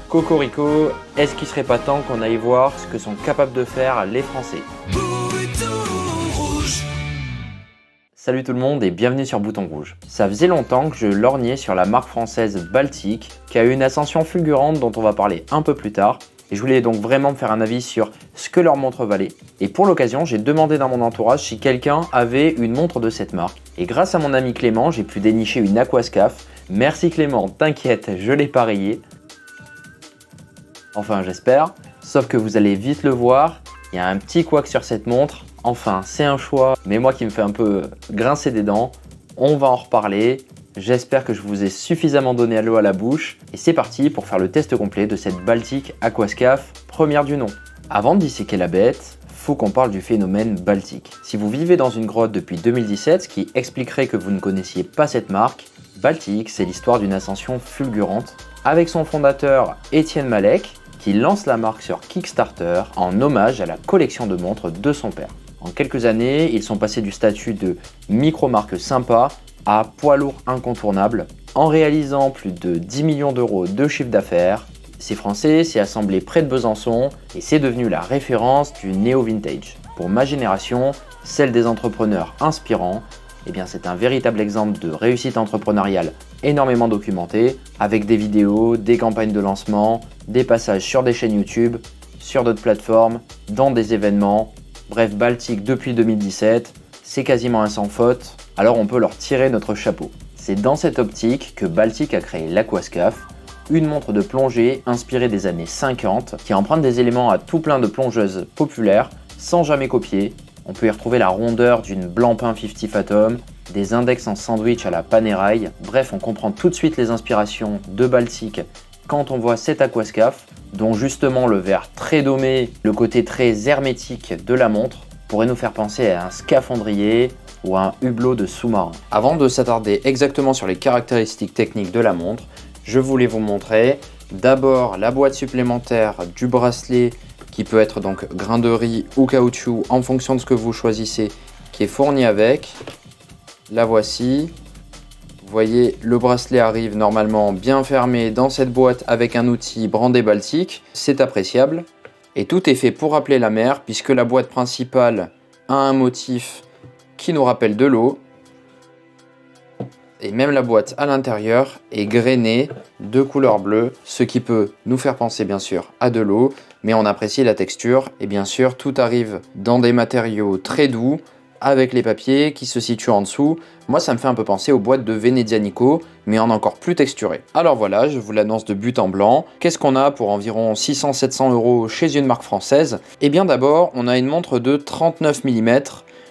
Cocorico, est-ce qu'il serait pas temps qu'on aille voir ce que sont capables de faire les Français? Salut tout le monde et bienvenue sur Bouton Rouge. Ça faisait longtemps que je lorgnais sur la marque française Baltic, qui a eu une ascension fulgurante dont on va parler un peu plus tard. Et je voulais donc vraiment me faire un avis sur ce que leur montre valait. Et pour l'occasion, j'ai demandé dans mon entourage si quelqu'un avait une montre de cette marque. Et grâce à mon ami Clément, j'ai pu dénicher une Aquascaphe. Merci Clément, t'inquiète, je l'ai pas rayée. Enfin, j'espère. Sauf que vous allez vite le voir, il y a un petit couac sur cette montre. Enfin, c'est un choix, mais moi qui me fait un peu grincer des dents. On va en reparler. J'espère que je vous ai suffisamment donné à l'eau à la bouche. Et c'est parti pour faire le test complet de cette Baltic Aquascaphe, première du nom. Avant de disséquer la bête, faut qu'on parle du phénomène Baltic. Si vous vivez dans une grotte depuis 2017, ce qui expliquerait que vous ne connaissiez pas cette marque, Baltic, c'est l'histoire d'une ascension fulgurante avec son fondateur Étienne Malek, qui lance la marque sur Kickstarter en hommage à la collection de montres de son père. En quelques années, ils sont passés du statut de micro-marque sympa à poids lourd incontournable, en réalisant plus de 10 millions d'euros de chiffre d'affaires. Ces Français s'est assemblé près de Besançon et c'est devenu la référence du néo-vintage. Pour ma génération, celle des entrepreneurs inspirants, eh bien c'est un véritable exemple de réussite entrepreneuriale énormément documenté, avec des vidéos, des campagnes de lancement, des passages sur des chaînes YouTube, sur d'autres plateformes, dans des événements. Bref, Baltic depuis 2017, c'est quasiment un sans faute, alors on peut leur tirer notre chapeau. C'est dans cette optique que Baltic a créé l'Aquascaphe, une montre de plongée inspirée des années 50 qui emprunte des éléments à tout plein de plongeuses populaires sans jamais copier. On peut y retrouver la rondeur d'une Blancpain 50 Fathom, des index en sandwich à la Panerai. Bref, on comprend tout de suite les inspirations de Baltic quand on voit cette Aquascaphe, dont justement le verre très domé, le côté très hermétique de la montre, pourrait nous faire penser à un scaphandrier ou à un hublot de sous-marin. Avant de s'attarder exactement sur les caractéristiques techniques de la montre, je voulais vous montrer d'abord la boîte supplémentaire du bracelet qui peut être donc grain de riz ou caoutchouc en fonction de ce que vous choisissez, qui est fourni avec. La voici. Vous voyez, le bracelet arrive normalement bien fermé dans cette boîte avec un outil brandé Baltic. C'est appréciable. Et tout est fait pour rappeler la mer puisque la boîte principale a un motif qui nous rappelle de l'eau. Et même la boîte à l'intérieur est grainée de couleur bleue, ce qui peut nous faire penser bien sûr à de l'eau, mais on apprécie la texture. Et bien sûr, tout arrive dans des matériaux très doux, avec les papiers qui se situent en dessous. Moi, ça me fait un peu penser aux boîtes de Venezianico, mais en encore plus texturé. Alors voilà, je vous l'annonce de but en blanc. Qu'est-ce qu'on a pour environ 600-700 € chez une marque française? Eh bien d'abord, on a une montre de 39 mm,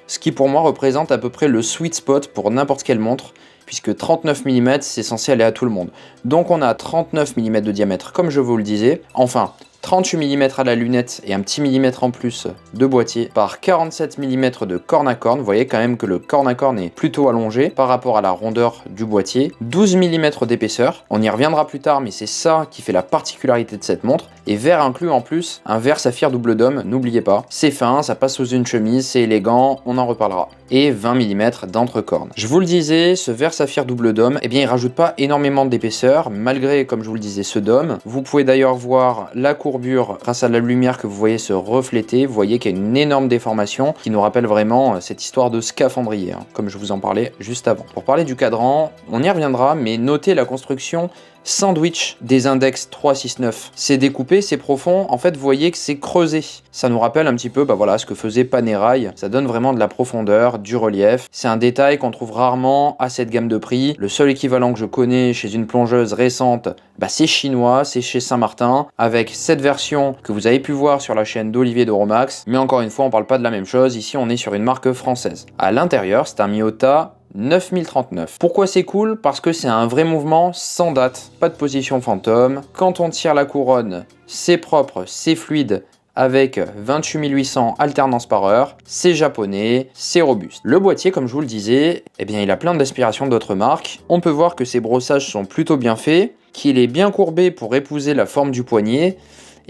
ce qui pour moi représente à peu près le sweet spot pour n'importe quelle montre, puisque 39 mm, c'est censé aller à tout le monde. Donc on a 39 mm de diamètre, comme je vous le disais. Enfin, 38 mm à la lunette et un petit millimètre en plus de boîtier par 47 mm de corne à corne. Vous voyez quand même que le corne à corne est plutôt allongé par rapport à la rondeur du boîtier. 12 mm d'épaisseur. On y reviendra plus tard, mais c'est ça qui fait la particularité de cette montre. Et verre inclus en plus, un verre saphir double dôme, n'oubliez pas. C'est fin, ça passe sous une chemise, c'est élégant, on en reparlera. Et 20 mm d'entrecorne. Je vous le disais, ce verre saphir double dôme, eh bien il rajoute pas énormément d'épaisseur, malgré, comme je vous le disais, ce dôme. Vous pouvez d'ailleurs voir la courbure grâce à la lumière que vous voyez se refléter. Vous voyez qu'il y a une énorme déformation qui nous rappelle vraiment cette histoire de scaphandrier, comme je vous en parlais juste avant. Pour parler du cadran, on y reviendra, mais notez la construction sandwich des index 3, 6, 9. C'est découpé, c'est profond. En fait, vous voyez que c'est creusé. Ça nous rappelle un petit peu voilà, ce que faisait Panerai. Ça donne vraiment de la profondeur, du relief. C'est un détail qu'on trouve rarement à cette gamme de prix. Le seul équivalent que je connais chez une plongeuse récente, c'est chinois, c'est chez Saint-Martin, avec cette version que vous avez pu voir sur la chaîne d'Olivier de Romax. Mais encore une fois, on parle pas de la même chose. Ici, on est sur une marque française. À l'intérieur, c'est un Miyota 9039. Pourquoi c'est cool? Parce que c'est un vrai mouvement sans date, pas de position fantôme. Quand on tire la couronne, c'est propre, c'est fluide, avec 28 800 alternances par heure, c'est japonais, c'est robuste. Le boîtier, comme je vous le disais, eh bien il a plein d'inspirations d'autres marques. On peut voir que ses brossages sont plutôt bien faits, qu'il est bien courbé pour épouser la forme du poignet,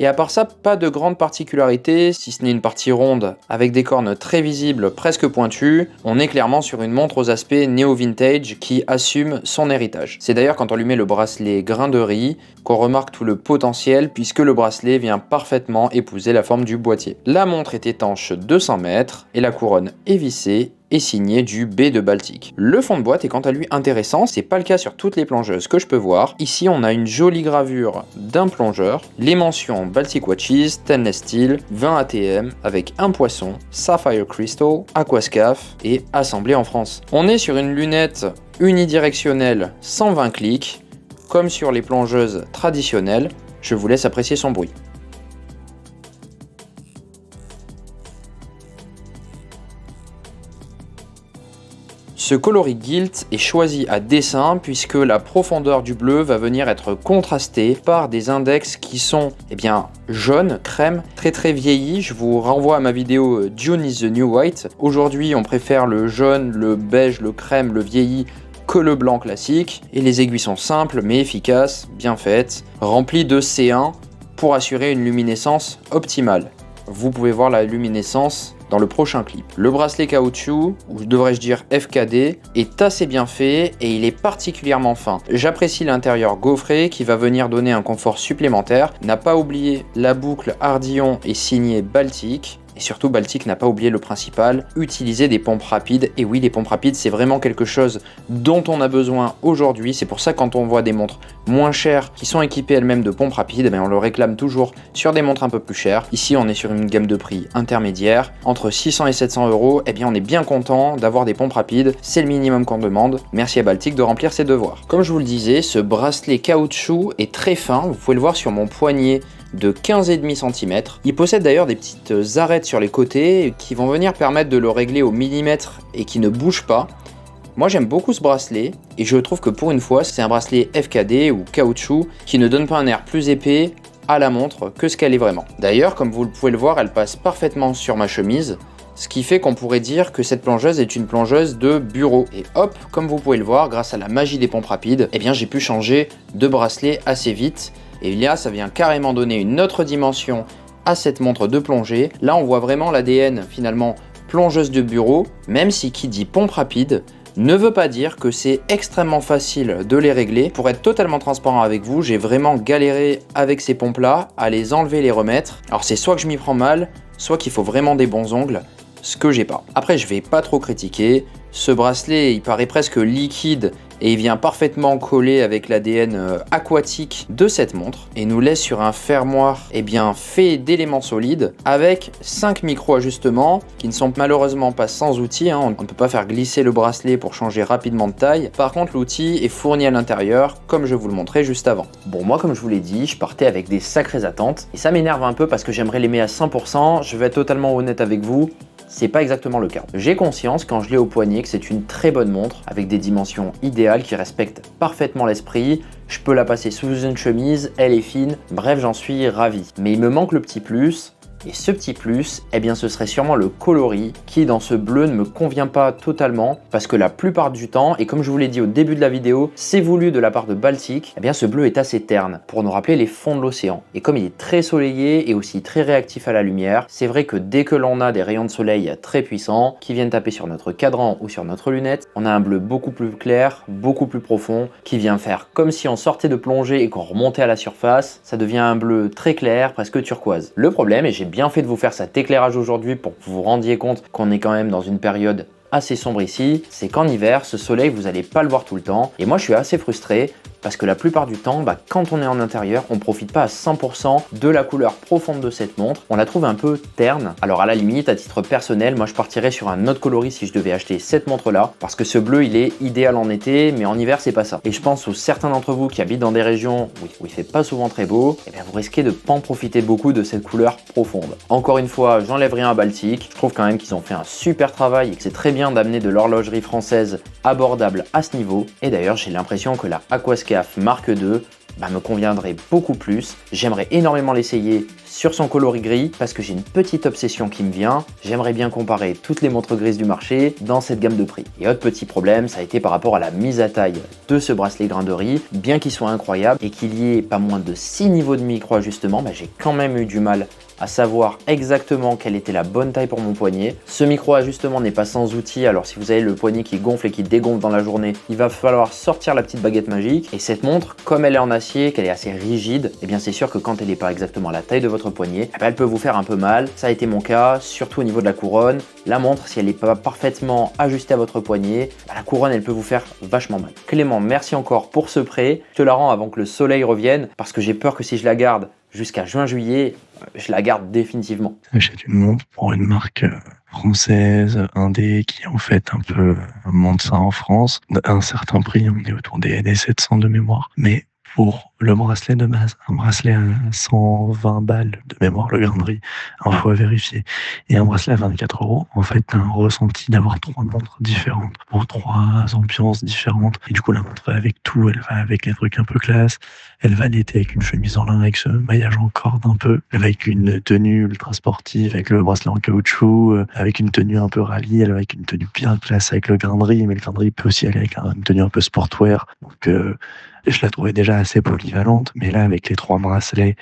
Et à part ça, pas de grande particularité, si ce n'est une partie ronde avec des cornes très visibles, presque pointues. On est clairement sur une montre aux aspects néo-vintage qui assume son héritage. C'est d'ailleurs quand on lui met le bracelet grain de riz qu'on remarque tout le potentiel puisque le bracelet vient parfaitement épouser la forme du boîtier. La montre est étanche 200 mètres et la couronne est vissée et signé du B de Baltic. Le fond de boîte est quant à lui intéressant, c'est pas le cas sur toutes les plongeuses que je peux voir. Ici on a une jolie gravure d'un plongeur, les mentions Baltic Watches, Stainless Steel, 20 ATM avec un poisson, Sapphire Crystal, Aquascaf et assemblé en France. On est sur une lunette unidirectionnelle 120 clics, comme sur les plongeuses traditionnelles. Je vous laisse apprécier son bruit. Ce coloris gilt est choisi à dessein puisque la profondeur du bleu va venir être contrastée par des index qui sont jaunes, crème, très vieillis. Je vous renvoie à ma vidéo June is the New White. Aujourd'hui on préfère le jaune, le beige, le crème, le vieilli que le blanc classique. Et les aiguilles sont simples mais efficaces, bien faites, remplies de C1 pour assurer une luminescence optimale. Vous pouvez voir la luminescence dans le prochain clip. Le bracelet caoutchouc, ou devrais-je dire FKD, est assez bien fait et il est particulièrement fin. J'apprécie l'intérieur gaufré qui va venir donner un confort supplémentaire. N'a pas oublié la boucle Ardillon et signée Baltic. Et surtout, Baltic n'a pas oublié le principal, utiliser des pompes rapides. Et oui, les pompes rapides, c'est vraiment quelque chose dont on a besoin aujourd'hui. C'est pour ça que quand on voit des montres moins chères qui sont équipées elles-mêmes de pompes rapides, on le réclame toujours sur des montres un peu plus chères. Ici, on est sur une gamme de prix intermédiaire. Entre 600 et 700 euros, on est bien content d'avoir des pompes rapides. C'est le minimum qu'on demande. Merci à Baltic de remplir ses devoirs. Comme je vous le disais, ce bracelet caoutchouc est très fin. Vous pouvez le voir sur mon poignet de 15,5 cm. Il possède d'ailleurs des petites arêtes sur les côtés qui vont venir permettre de le régler au millimètre et qui ne bouge pas. Moi j'aime beaucoup ce bracelet et je trouve que pour une fois c'est un bracelet FKD ou caoutchouc qui ne donne pas un air plus épais à la montre que ce qu'elle est vraiment. D'ailleurs comme vous pouvez le voir, elle passe parfaitement sur ma chemise, ce qui fait qu'on pourrait dire que cette plongeuse est une plongeuse de bureau. Et hop, comme vous pouvez le voir, grâce à la magie des pompes rapides, j'ai pu changer de bracelet assez vite. Et là, ça vient carrément donner une autre dimension à cette montre de plongée. Là, on voit vraiment l'ADN finalement plongeuse de bureau, même si qui dit pompe rapide ne veut pas dire que c'est extrêmement facile de les régler. Pour être totalement transparent avec vous, j'ai vraiment galéré avec ces pompes-là à les enlever et les remettre. Alors c'est soit que je m'y prends mal, soit qu'il faut vraiment des bons ongles, ce que j'ai pas. Après, je vais pas trop critiquer. Ce bracelet, il paraît presque liquide et il vient parfaitement coller avec l'ADN aquatique de cette montre et nous laisse sur un fermoir fait d'éléments solides avec 5 micro-ajustements qui ne sont malheureusement pas sans outils. On ne peut pas faire glisser le bracelet pour changer rapidement de taille. Par contre, l'outil est fourni à l'intérieur comme je vous le montrais juste avant. Bon, moi comme je vous l'ai dit, je partais avec des sacrées attentes et ça m'énerve un peu parce que j'aimerais l'aimer à 100%. Je vais être totalement honnête avec vous. C'est pas exactement le cas. J'ai conscience quand je l'ai au poignet que c'est une très bonne montre avec des dimensions idéales qui respectent parfaitement l'esprit. Je peux la passer sous une chemise, elle est fine, bref j'en suis ravi. Mais il me manque le petit plus. Et ce petit plus, ce serait sûrement le coloris qui dans ce bleu ne me convient pas totalement parce que la plupart du temps, et comme je vous l'ai dit au début de la vidéo, c'est voulu de la part de Baltic, ce bleu est assez terne pour nous rappeler les fonds de l'océan. Et comme il est très soleillé et aussi très réactif à la lumière, c'est vrai que dès que l'on a des rayons de soleil très puissants qui viennent taper sur notre cadran ou sur notre lunette, on a un bleu beaucoup plus clair, beaucoup plus profond, qui vient faire comme si on sortait de plongée et qu'on remontait à la surface. Ça devient un bleu très clair, presque turquoise. Le problème, et j'ai bien fait de vous faire cet éclairage aujourd'hui pour que vous vous rendiez compte qu'on est quand même dans une période assez sombre ici, c'est qu'en hiver, ce soleil, vous n'allez pas le voir tout le temps. Et moi, je suis assez frustré parce que la plupart du temps, quand on est en intérieur, on ne profite pas à 100% de la couleur profonde de cette montre. On la trouve un peu terne. Alors à la limite, à titre personnel, moi je partirais sur un autre coloris si je devais acheter cette montre-là, parce que ce bleu, il est idéal en été, mais en hiver, c'est pas ça. Et je pense aux certains d'entre vous qui habitent dans des régions où il fait pas souvent très beau, vous risquez de pas en profiter beaucoup de cette couleur profonde. Encore une fois, j'enlève rien à Baltic. Je trouve quand même qu'ils ont fait un super travail et que c'est très bien d'amener de l'horlogerie française abordable à ce niveau. Et d'ailleurs, j'ai l'impression que la Aquascaf Mark II me conviendrait beaucoup plus. J'aimerais énormément l'essayer sur son coloris gris parce que j'ai une petite obsession qui me vient. J'aimerais bien comparer toutes les montres grises du marché dans cette gamme de prix. Et autre petit problème, ça a été par rapport à la mise à taille de ce bracelet grain de riz. Bien qu'il soit incroyable et qu'il y ait pas moins de 6 niveaux de micro-ajustement, j'ai quand même eu du mal à savoir exactement quelle était la bonne taille pour mon poignet. Ce micro-ajustement n'est pas sans outil, alors si vous avez le poignet qui gonfle et qui dégonfle dans la journée, il va falloir sortir la petite baguette magique. Et cette montre, comme elle est en acier, qu'elle est assez rigide, et bien c'est sûr que quand elle n'est pas exactement la taille de votre poignet, elle peut vous faire un peu mal. Ça a été mon cas, surtout au niveau de la couronne. La montre, si elle n'est pas parfaitement ajustée à votre poignet, la couronne elle peut vous faire vachement mal. Clément, merci encore pour ce prêt. Je te la rends avant que le soleil revienne, parce que j'ai peur que si je la garde jusqu'à juin-juillet, je la garde définitivement. J'achète une montre pour une marque française, indé, qui en fait un peu monte ça en France. À un certain prix, on est autour des 700 de mémoire. Mais pour le bracelet de base, un bracelet à 120 balles de mémoire, le grain de riz, info à vérifier, et un bracelet à 24 €, en fait, t'as un ressenti d'avoir 3 montres différentes, pour 3 ambiances différentes. Et du coup, la montre va avec tout, elle va avec les trucs un peu classe, elle va l'été avec une chemise en lin, avec ce maillage en corde un peu, elle va avec une tenue ultra sportive, avec le bracelet en caoutchouc, avec une tenue un peu rallye, elle va avec une tenue bien classe avec le grain de riz, mais le grain de riz peut aussi aller avec une tenue un peu sportwear. Donc, je la trouvais déjà assez polyvalente, mais là, avec les 3 bracelets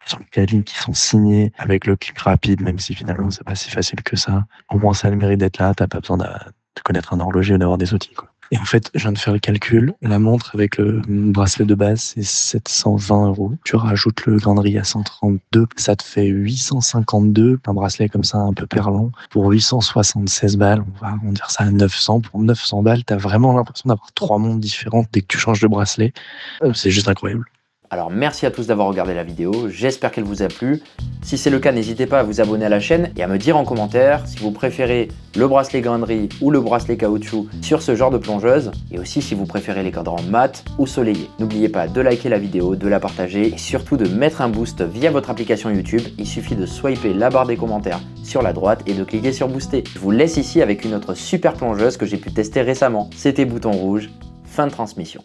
qui sont quali, qui sont signés, avec le clic rapide, même si finalement c'est pas si facile que ça, au moins ça a le mérite d'être là, t'as pas besoin de connaître un horloger ou d'avoir des outils, quoi. Et en fait, je viens de faire le calcul, la montre avec le bracelet de base, c'est 720 €. Tu rajoutes le grain de riz à 132, ça te fait 852, un bracelet comme ça un peu perlant, pour 876 balles, on va arrondir ça à 900. Pour 900 balles, t'as vraiment l'impression d'avoir 3 montres différentes dès que tu changes de bracelet. C'est juste incroyable. Alors merci à tous d'avoir regardé la vidéo, j'espère qu'elle vous a plu. Si c'est le cas, n'hésitez pas à vous abonner à la chaîne et à me dire en commentaire si vous préférez le bracelet grain de riz ou le bracelet caoutchouc sur ce genre de plongeuse, et aussi si vous préférez les cadrans mat ou soleillés. N'oubliez pas de liker la vidéo, de la partager et surtout de mettre un boost via votre application YouTube. Il suffit de swiper la barre des commentaires sur la droite et de cliquer sur booster. Je vous laisse ici avec une autre super plongeuse que j'ai pu tester récemment. C'était Bouton Rouge, fin de transmission.